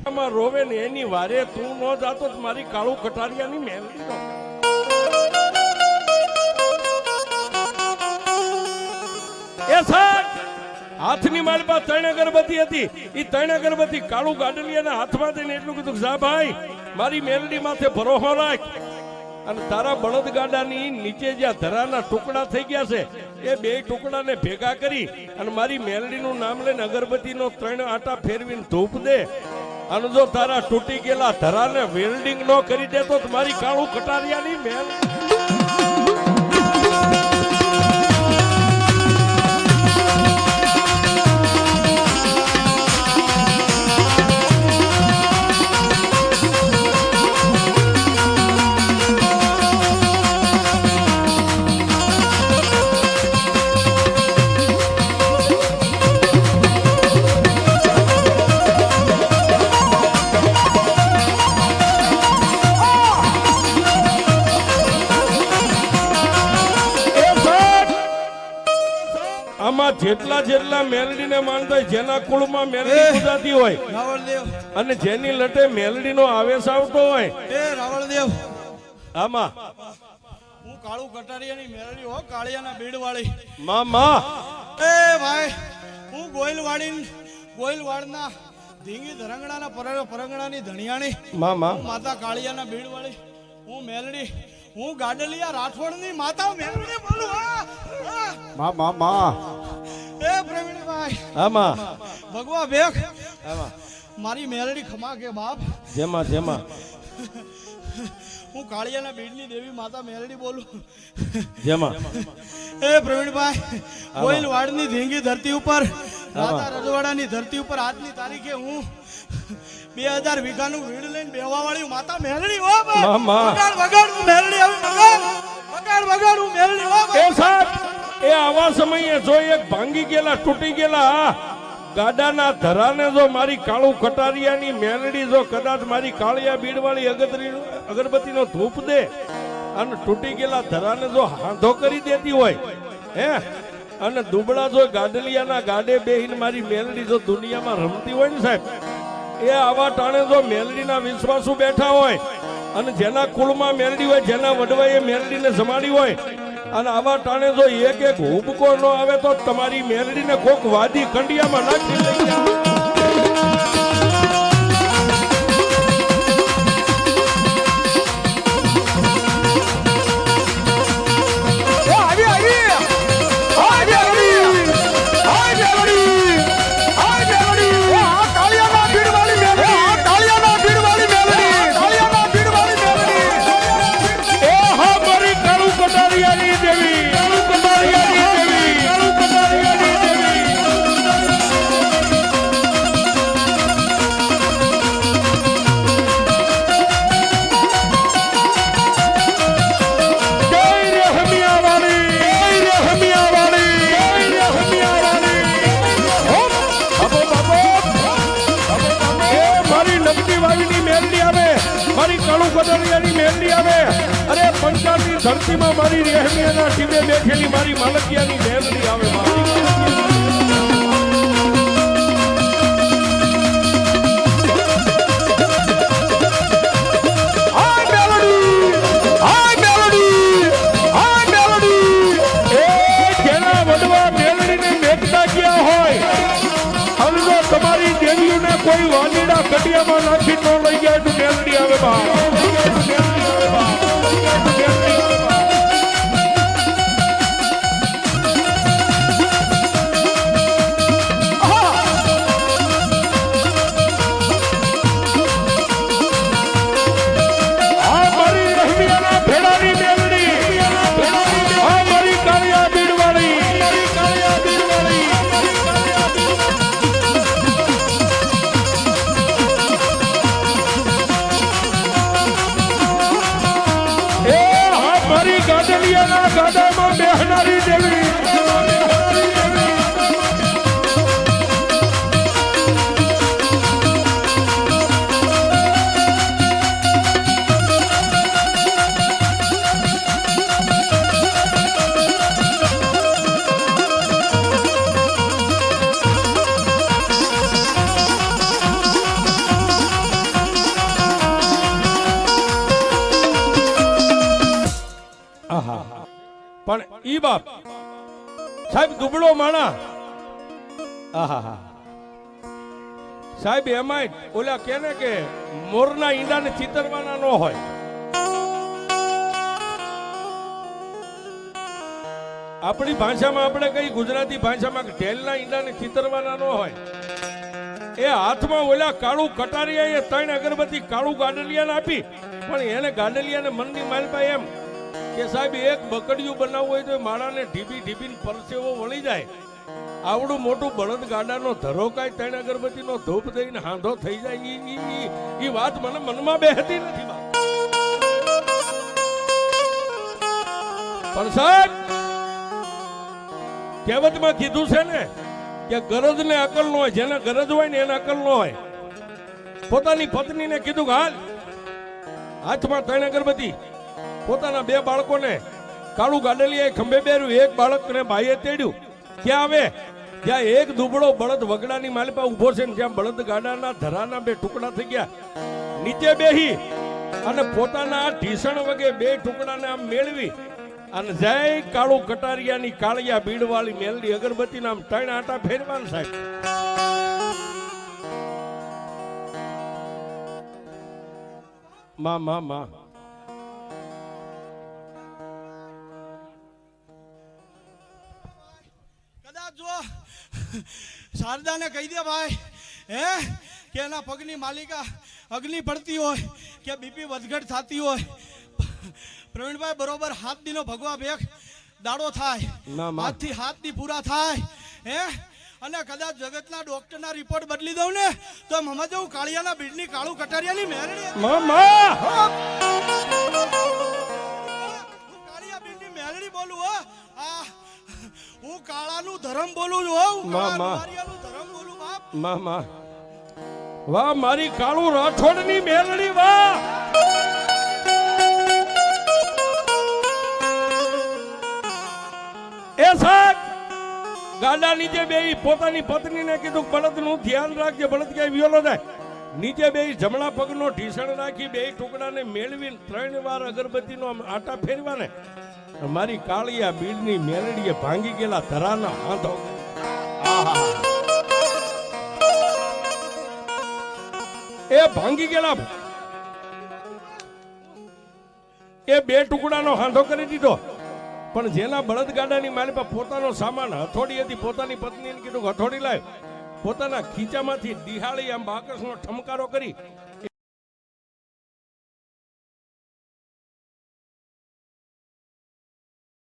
રોવે ને એની વારે તું ન જાતો મારી કાળું કટારિયાની મેલડી નો એ સાહેબ હાથની મારી પાસે 3 અગરબત્તી હતી એ 3 અગરબત્તી કાળું ગાડલિયાના હાથમાં દઈને એટલું કીધું જા ભાઈ મારી મેલડી માથે ભરોસો રાખ અને તારા બળદ ગાડાની નીચે જ્યાં ધરાના ટુકડા થઈ ગયા છે એ 2 ટુકડાને ભેગા કરી અને મારી મેલડીનું નામ લઈને અગરબત્તીનો 3 આટા ફેરવીને ધૂપ દે અને જો તારા તૂટી ગયેલા ધરાને વેલ્ડિંગ ન કરી દે તો મારી કાળું કટારિયાની મેલ જેટલા મેલડીને માનતા હોય જેના કુળમાં મેલડી પૂજાતી હોય અને જેની લટે મેલડીનો આવેશ આવતો હોય એ રાવળદેવ આમાં હું કાળું કટારિયાની મેલડી હો કાળિયાના બીડવાળી મામા એ ભાઈ હું ગોયલવાડના ધીંગી ધરંગણાના પરંગણાની ધણિયાણી મામા માતા કાળિયાના બીડવાળી હું મેલડી હું ગાડલિયા રાઠોડની માતા મેલડી બોલું મા એ પ્રવીણભાઈ આમાં ભગવા ભેખ આમાં મારી મેલડી ખમા કે બાપ જેમાં હું કાળિયાના બીડની દેવી માતા મેલડી બોલું જેમાં એ પ્રવીણભાઈ ગોયલવાડની ધીંગી ધરતી ઉપર રાતા રજવાડાની ધરતી ઉપર આજની તારીખે હું 2000 વીઘાનું વીડ લઈને બેવાવાળી માતા મેલડી હો વગાડ હું મેલડી આવી વગાડ હું મેલડી હો એ સાહેબ એ આવા સમયે જો એક ભાંગી ગયેલા તૂટી ગયેલા ગાડાના ધરાને જો મારી કાળું કટારિયાની મેલડી જો કદાચ મારી કાળિયા બીડવાળી અગરબત્તીનો ધૂપ દે અને તૂટી ગયેલા ધરાને જો હાંધો કરી દેતી હોય હે અને દુબળા જો ગાડલિયાના ગાડે બેહીને મારી મેલડી જો દુનિયામાં રમતી હોય ને સાહેબ એ આવા ટાણે જો મેલડીના વિશ્વાસુ બેઠા હોય અને જેના કુળમાં મેલડી હોય જેના વડવાએ મેલડીને જમાડી હોય અને આવા ટાણે જો એક હુબકો ન આવે તો તમારી મેલડીને કોક વાદી કંડિયામાં નાખી લઈ જાય ધરતીમાં મારી રહેમિયાના ટીમે બેઠેલી મારી માલકિયાની મેલડી આવે તમારી દેવીઓને કોઈ વાલીડા કટિયામાં નાખી ન લઈ જાય તો મેલડી આવે બા ઈ બાપ સાહેબ દુબળો માણા આહા સાહેબ એમાંય ઓલા કે ને કે મોરના ઈંડાને ચિતરવાના ન હોય. આપણી ભાષામાં આપણે કઈ ગુજરાતી ભાષામાં ઢેલના ઈંડાને ચિતરવાના ન હોય. એ હાથમાં ઓલા કાળું કટારિયાએ 3 અગરબત્તી કાળું ગાડલિયાને આપી, પણ એને ગાડલિયાને મનની માલપા એમ કે સાહેબ એક બકડિયું બનાવવું હોય તો માળાને ઢીબી ઢીબીને પરસેવો વળી જાય. આવડું મોટું બળદ ગાડાનો ધરો કાય 3 અગરબત્તીનો ધૂપ દઈને હાંધો થઈ જાય. ઈ વાત મને મનમાં બેહતી નથી બા. પણ સાહેબ કહેવતમાં કીધું છે ને કે ગરજ ને અકલ ન હોય, જેને ગરજ હોય ને એને અકલ ન હોય. પોતાની પત્નીને કીધું કે હાલ હાથમાં 3 અગરબત્તી, પોતાના 2 બાળકોને કાળું ગાડલિયાએ ખંભે બેર્યું, એક બાળકને ભાઈએ તેડ્યું. ક્યાં આવે? જ્યાં એક દુબળો બળદ વગડાની માલપા ઉભો છે ને જ્યાં બળદ ગાડાના ધરાના 2 ટુકડા થઈ ગયા, નીચે બેહી અને પોતાના ઢીસણ વગે 2 ટુકડાને આમ મેળવી અને જય કાળું કટારિયાની કાળિયા બીડવાળી મેલડી અગરબત્તીના આમ 3 આંટા ફેરવાના સાહેબ. માં કદાચ જો શારદાને કહી દે ભાઈ કે એના પગની માલિકા અગ્નિ પડતી હોય કે બીપી વધઘટ થતી હોય, પ્રવીણભાઈ બરોબર 7 દિનો ભગવા ભેખ દાડો થાય, 7 થી 7 દી પૂરા થાય અને કદાચ જગતના ડોક્ટરના રિપોર્ટ બદલી દઉં ને તો મમા જવું કાળિયાના બીડની કાળું કટારિયાની મેરડી કાળિયા બીડની મેરડી બોલું હો. હું કાળાનું ધર્મ બોલું છું હો. કાળિયાનું ધર્મ બોલું બાપ. વાહ મારી કાળું રાઠોડની મેલડી વાહ. એ સાહેબ ગાડા નીચે બેહી પોતાની પત્નીને કીધું બળદનું ધ્યાન રાખજે, બળદ ક્યાંય વિયોલો જાય. નીચે બેહી જમણા પગનો ઢીસણ રાખી 2 ટુકડાને મેળવીને 3 વાર અગરબત્તીનો આટા ફેરવાને મારી કાળિયા બીડની મેલડીએ ભાંગી ગયેલા ધરાના હાથો એ ભાંગી ગયેલા એ 2 ટુકડાનો હાંધો કરી દીધો. પણ જેના બળદગાડાની માલિપા પોતાનો સામાન હથોડી હતી, પોતાની પત્નીને કીધું હથોડી લાવ. પોતાના ખીચામાંથી દિહાળી આમ બાકસનો ઠમકારો કરી